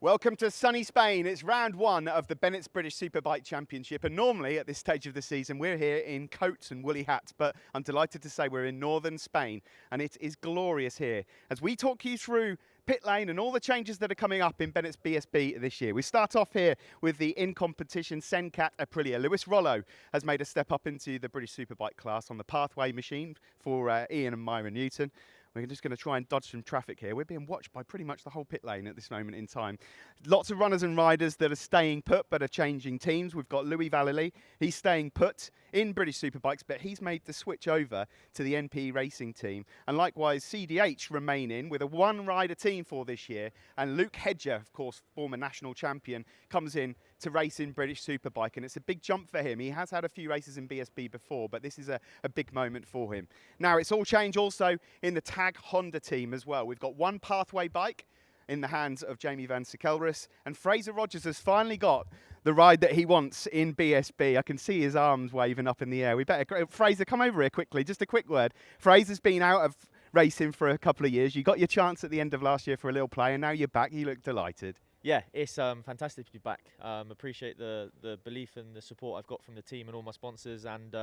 Welcome to sunny Spain. It's round one of the Bennetts British Superbike Championship, and normally at this stage of the season we're here in coats and woolly hats, but I'm delighted to say we're in northern Spain and it is glorious here as we talk you through pit lane and all the changes that are coming up in Bennetts BSB this year. We start off here with the in-competition Sencat Aprilia. Lewis Rollo has made a step up into the British Superbike class on the pathway machine for Ian and Myra Newton. We're just going to try and dodge some traffic here. We're being watched by pretty much the whole pit lane at this moment in time. Lots of runners and riders that are staying put but are changing teams. We've got Louis Vallely. He's staying put in British Superbikes, but he's made the switch over to the NP Racing team. And likewise, CDH remain in with a one-rider team for this year. And Luke Hedger, of course, former national champion, comes in to race in British Superbike, and it's a big jump for him. He has had a few races in BSB before, but this is a big moment for him. Now, it's all changed also in the Tag Honda team as well. We've got one pathway bike in the hands of Jamie van Sekelris, and Fraser Rogers has finally got the ride that he wants in BSB. I can see his arms waving up in the air. We better, Fraser, come over here quickly. Just a quick word. Fraser's been out of racing for a couple of years. You got your chance at the end of last year for a little play, and now you're back. You look delighted. Yeah, it's fantastic to be back. Appreciate the belief and the support I've got from the team and all my sponsors, and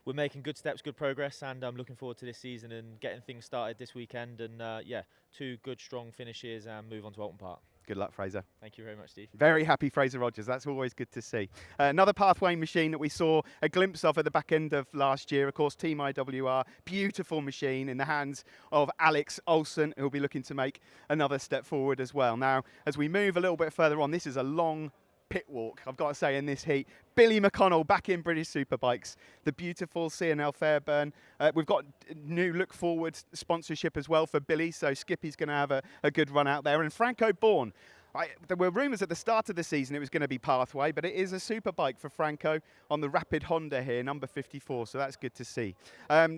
we're making good steps, good progress, and I'm looking forward to this season and getting things started this weekend. And yeah, 2 good, strong finishes and move on to Alton Park. Good luck, Fraser. Thank you very much, Steve. Very happy Fraser Rogers. That's always good to see. Another pathway machine that we saw a glimpse of at the back end of last year, of course, Team IWR. Beautiful machine in the hands of Alex Olsen, who'll be looking to make another step forward as well. Now, as we move a little bit further on, this is a long pit walk, I've got to say, in this heat. Billy McConnell back in British Superbikes, the beautiful C&L Fairburn. We've got new Look Forward sponsorship as well for Billy, so Skippy's going to have a good run out there. And Franco Bourne. There were rumours at the start of the season it was going to be pathway, but it is a superbike for Franco on the Rapid Honda here, number 54, so that's good to see.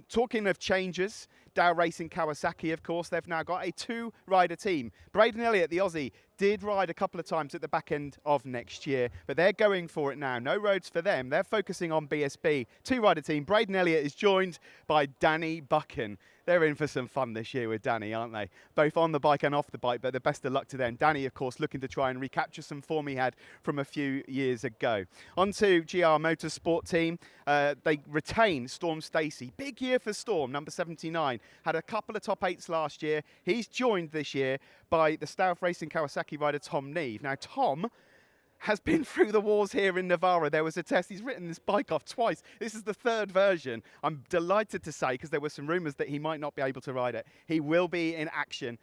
Talking of changes, Dow Racing Kawasaki, of course, they've now got a 2-rider team. Braden Elliott, the Aussie, did ride a couple of times at the back end of next year, but they're going for it now. No roads for them. They're focusing on BSB. 2-rider team. Braden Elliott is joined by Danny Buchan. They're in for some fun this year with Danny, aren't they? Both on the bike and off the bike, but the best of luck to them. Danny, of course, looking to try and recapture some form he had from a few years ago. On to GR Motorsport team. They retain Storm Stacey. Big year for Storm, number 79. Had a couple of top 8s last year. He's joined this year by the Taz Racing Kawasaki rider Tom Neve. Now, Tom has been through the wars here in Navarra. There was a test. He's written this bike off twice. This is the 3rd version. I'm delighted to say, because there were some rumours that he might not be able to ride it. He will be in action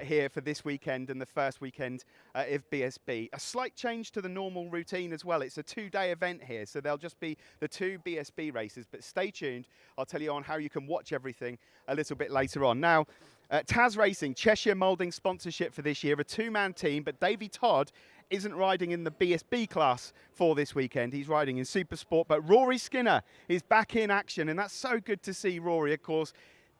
here for this weekend and the first weekend of BSB. A slight change to the normal routine as well. It's a 2-day event here, so there'll just be the 2 BSB races. But stay tuned. I'll tell you on how you can watch everything a little bit later on. Now, Taz Racing, Cheshire Moulding sponsorship for this year, a 2-man team, but Davey Todd isn't riding in the BSB class for this weekend. He's riding in Supersport, but Rory Skinner is back in action, and that's so good to see Rory, of course.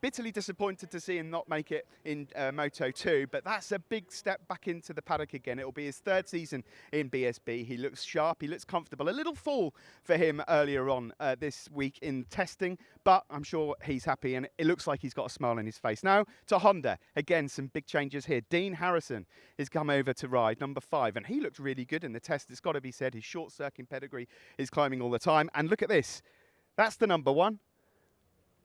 Bitterly disappointed to see him not make it in Moto 2, but that's a big step back into the paddock again. It will be his 3rd season in BSB. He looks sharp, he looks comfortable. A little fall for him earlier on this week in testing, but I'm sure he's happy, and it looks like he's got a smile on his face. Now to Honda. Again, some big changes here. Dean Harrison has come over to ride number 5, and he looked really good in the test. It's got to be said, his short circuit pedigree is climbing all the time. And look at this. That's the number 1.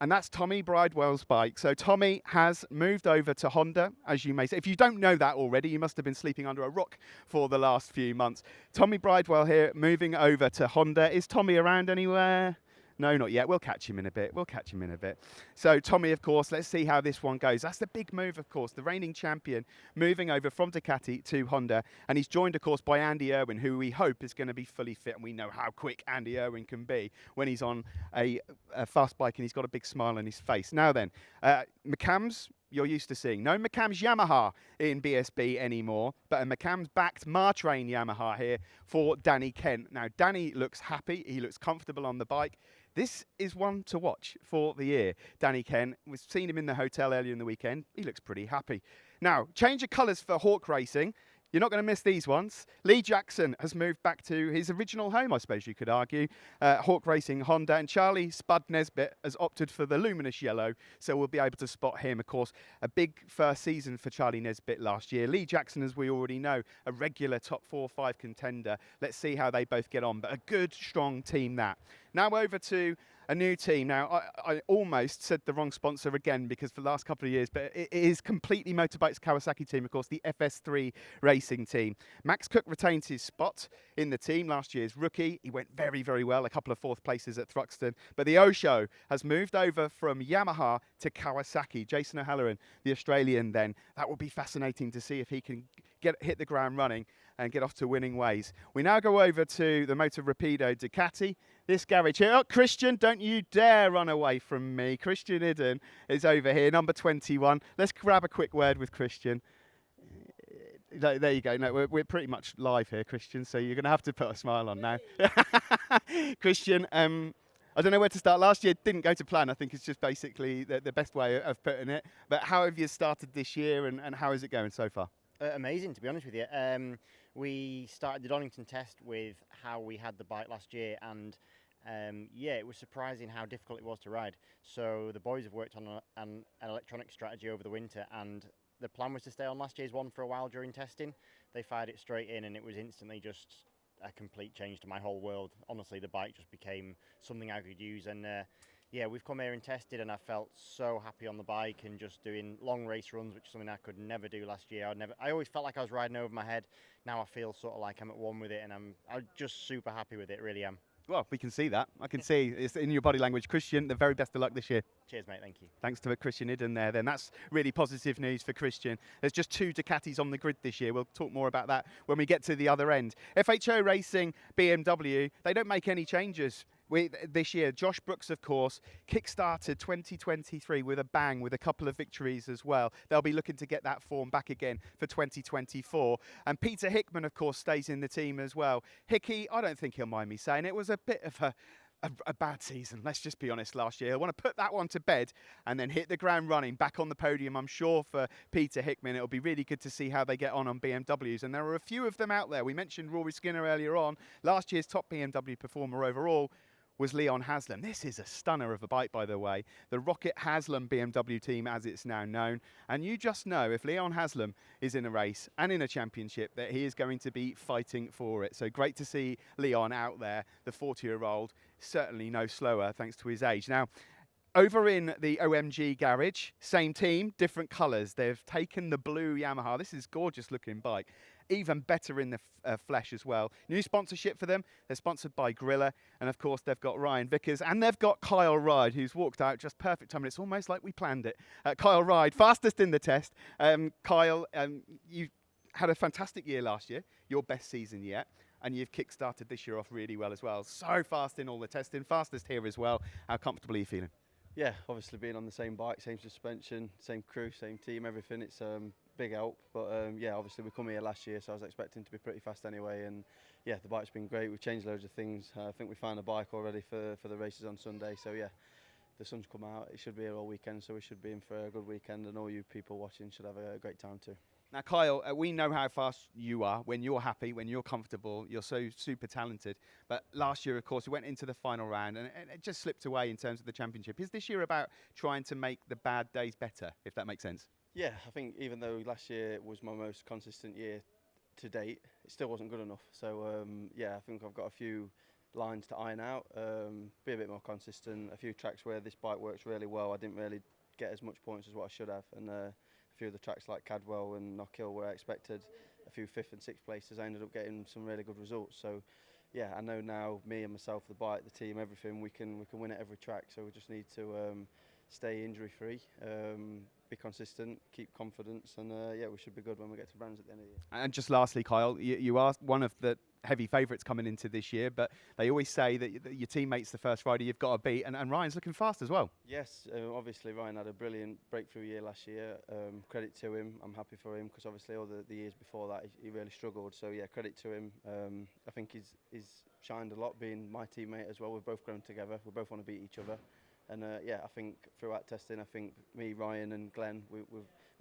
And that's Tommy Bridewell's bike. So Tommy has moved over to Honda, as you may say. If you don't know that already, you must have been sleeping under a rock for the last few months. Tommy Bridewell here, moving over to Honda. Is Tommy around anywhere? No, not yet. We'll catch him in a bit. So Tommy, of course, let's see how this one goes. That's the big move, of course. The reigning champion moving over from Ducati to Honda. And he's joined, of course, by Andy Irwin, who we hope is going to be fully fit. And we know how quick Andy Irwin can be when he's on a fast bike and he's got a big smile on his face. Now then, McCams, you're used to seeing. No McCams Yamaha in BSB anymore, but a McCams-backed Martrain Yamaha here for Danny Kent. Now, Danny looks happy. He looks comfortable on the bike. This is one to watch for the year. Danny Kent, we've seen him in the hotel earlier in the weekend. He looks pretty happy. Now, change of colours for Hawk Racing. You're not going to miss these ones. Lee Jackson has moved back to his original home, I suppose you could argue. Hawk Racing Honda, and Charlie Spud Nesbitt has opted for the luminous yellow, so we'll be able to spot him. Of course, a big first season for Charlie Nesbitt last year. Lee Jackson, as we already know, a regular top 4 or 5 contender. Let's see how they both get on, but a good, strong team that. Now over to a new team. Now, I almost said the wrong sponsor again because for the last couple of years, but it is completely Motorbike's Kawasaki team, of course, the FS3 racing team. Max Cook retains his spot in the team, last year's rookie. He went very, very well, a couple of 4th places at Thruxton. But the O-Show has moved over from Yamaha to Kawasaki. Jason O'Halloran, the Australian then. That will be fascinating to see if he can hit the ground running and get off to winning ways. We now go over to the Motor Rapido Ducati. This garage here. Oh, Christian, don't you dare run away from me. Christian Idden is over here, number 21. Let's grab a quick word with Christian. There you go. No, we're pretty much live here, Christian, so you're going to have to put a smile on now. Christian, I don't know where to start. Last year didn't go to plan. I think it's just basically the best way of putting it. But how have you started this year, and how is it going so far? Amazing, to be honest with you. We started the Donington test with how we had the bike last year, and yeah, it was surprising how difficult it was to ride. So the boys have worked on an electronic strategy over the winter, and the plan was to stay on last year's one for a while during testing. They fired it straight in, and it was instantly just a complete change to my whole world. Honestly, the bike just became something I could use, and yeah, we've come here and tested, and I felt so happy on the bike and just doing long race runs, which is something I could never do last year. I always felt like I was riding over my head. Now I feel sort of like I'm at one with it, and I'm just super happy with it, really am. Well, we can see that. I can see it's in your body language. Christian, the very best of luck this year. Cheers, mate. Thank you. Thanks to Christian Idden there. Then that's really positive news for Christian. There's just 2 Ducatis on the grid this year. We'll talk more about that when we get to the other end. FHO Racing, BMW, they don't make any changes this year. Josh Brooks, of course, kick-started 2023 with a bang, with a couple of victories as well. They'll be looking to get that form back again for 2024. And Peter Hickman, of course, stays in the team as well. Hickey, I don't think he'll mind me saying it was a bit of a bad season, let's just be honest, last year. I want to put that one to bed and then hit the ground running, back on the podium, I'm sure, for Peter Hickman. It'll be really good to see how they get on BMWs, and there are a few of them out there. We mentioned Rory Skinner earlier on. Last year's top BMW performer overall was Leon Haslam. This is a stunner of a bike, by the way. The Rocket Haslam BMW team, as it's now known. And you just know if Leon Haslam is in a race and in a championship, that he is going to be fighting for it. So great to see Leon out there, the 40-year-old, certainly no slower thanks to his age. Now, over in the OMG garage, same team, different colours. They've taken the blue Yamaha. This is gorgeous looking bike. Even better in the flesh as well. New sponsorship for them. They're sponsored by Grilla. And of course, they've got Ryan Vickers. And they've got Kyle Ride, who's walked out just perfect time. It's almost like we planned it. Kyle Ride, fastest in the test. Kyle, you had a fantastic year last year. Your best season yet. And you've kick-started this year off really well as well. So fast in all the testing. Fastest here as well. How comfortable are you feeling? Yeah, obviously being on the same bike, same suspension, same crew, same team, everything, it's big help. But yeah, obviously we come here last year, so I was expecting to be pretty fast anyway. And yeah, the bike's been great. We've changed loads of things. I think we found a bike already for the races on Sunday. So yeah, the sun's come out. It should be here all weekend, so we should be in for a good weekend. And all you people watching should have a great time too. Now, Kyle, we know how fast you are when you're happy, when you're comfortable. You're so super talented. But last year, of course, we went into the final round and it just slipped away in terms of the championship. Is this year about trying to make the bad days better, if that makes sense? Yeah, I think even though last year was my most consistent year to date, it still wasn't good enough. So, yeah, I think I've got a few lines to iron out, be a bit more consistent. A few tracks where this bike works really well, I didn't really get as much points as what I should have. And a few of the tracks like Cadwell and Knockhill where I expected a few 5th and 6th places, I ended up getting some really good results. So yeah, I know now, me and myself, the bike, the team, everything, we can win at every track. So we just need to stay injury free, be consistent, keep confidence, and yeah, we should be good when we get to Brands at the end of the year. And just lastly, Kyle, you are one of the heavy favourites coming into this year, but they always say that your teammate's the first rider you've got to beat, and Ryan's looking fast as well. Yes, obviously Ryan had a brilliant breakthrough year last year. Credit to him. I'm happy for him because obviously all the years before that he really struggled. So yeah, credit to him. I think he's shined a lot being my teammate as well. We've both grown together. We both want to beat each other. And yeah, I think throughout testing, I think me, Ryan and Glenn, we've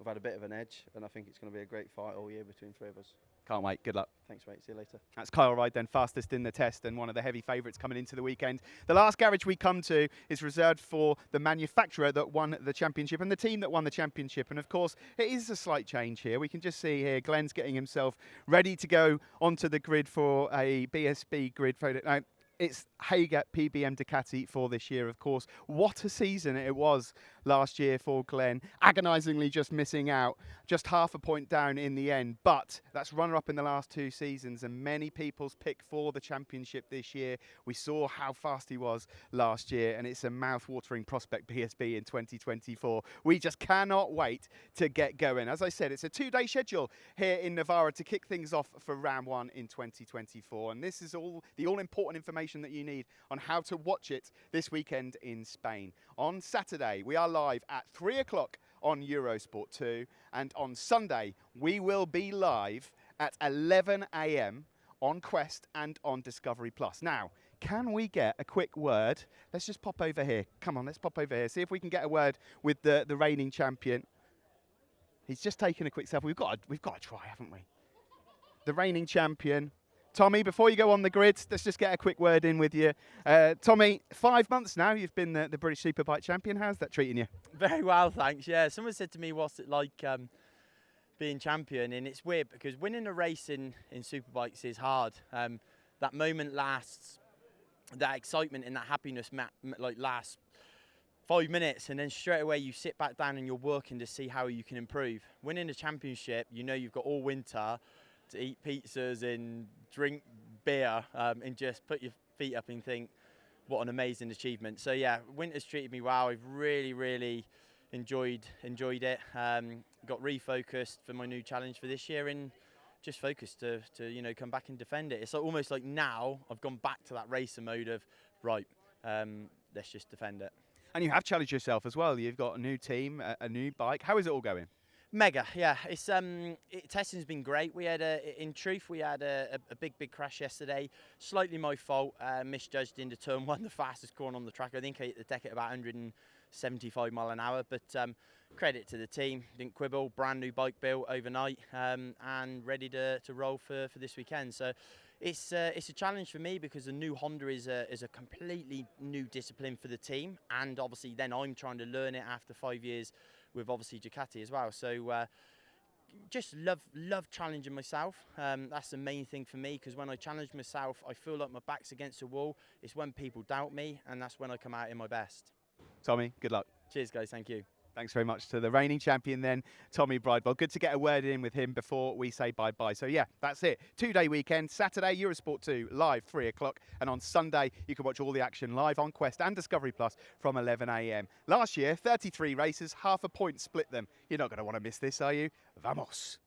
had a bit of an edge, and I think it's going to be a great fight all year between 3 of us. Can't wait. Good luck. Thanks, mate. See you later. That's Kyle Ride then, fastest in the test and one of the heavy favourites coming into the weekend. The last garage we come to is reserved for the manufacturer that won the championship and the team that won the championship. And of course, it is a slight change here. We can just see here Glenn's getting himself ready to go onto the grid for a BSB grid photo. Now, it's Hager PBM Ducati for this year, of course. What a season it was last year for Glenn. Agonisingly just missing out, just half a point down in the end. But that's runner-up in the last 2 seasons and many people's pick for the championship this year. We saw how fast he was last year and it's a mouth-watering prospect BSB in 2024. We just cannot wait to get going. As I said, it's a 2-day schedule here in Navarra to kick things off for round 1 in 2024. And this is all the all-important information that you need on how to watch it this weekend in Spain. On Saturday, we are live at 3 o'clock on Eurosport 2, and on Sunday, we will be live at 11 a.m. on Quest and on Discovery Plus. Now, can we get a quick word? Let's just pop over here. Come on, let's pop over here. See if we can get a word with the reigning champion. He's just taken a quick selfie. We've got to try, haven't we? The reigning champion. Tommy, before you go on the grid, let's just get a quick word in with you. Tommy, 5 months now you've been the British Superbike champion. How's that treating you? Very well, thanks. Yeah, someone said to me, what's it like being champion? And it's weird because winning a race in Superbikes is hard. That moment lasts, that excitement and that happiness lasts 5 minutes, and then straight away you sit back down and you're working to see how you can improve. Winning a championship, you know you've got all winter to eat pizzas and drink beer and just put your feet up and think, what an amazing achievement. So yeah, winter's treated me well. I've really enjoyed it. Got refocused for my new challenge for this year and just focused to come back and defend it. It's almost like now I've gone back to that racer mode of, right, let's just defend it. And you have challenged yourself as well. You've got a new team, a new bike. How is it all going? Mega, yeah. It's testing's been great. We had in truth, we had a big crash yesterday. Slightly my fault. Misjudged into turn 1, the fastest corner on the track. I think I hit the deck at about 175 mile an hour. But credit to the team. Didn't quibble. Brand new bike built overnight and ready to roll for this weekend. So it's a challenge for me because the new Honda is a completely new discipline for the team, and obviously then I'm trying to learn it after 5 years with obviously Ducati as well. So just love challenging myself. That's the main thing for me, because when I challenge myself, I feel like my back's against the wall. It's when people doubt me, and that's when I come out in my best. Tommy, good luck. Cheers, guys. Thank you. Thanks very much to the reigning champion then, Tommy Bridewell. Good to get a word in with him before we say bye-bye. So yeah, that's it. 2-day weekend. Saturday, Eurosport 2, live 3 o'clock. And on Sunday, you can watch all the action live on Quest and Discovery Plus from 11 a.m. Last year, 33 races, half a point split them. You're not going to want to miss this, are you? Vamos.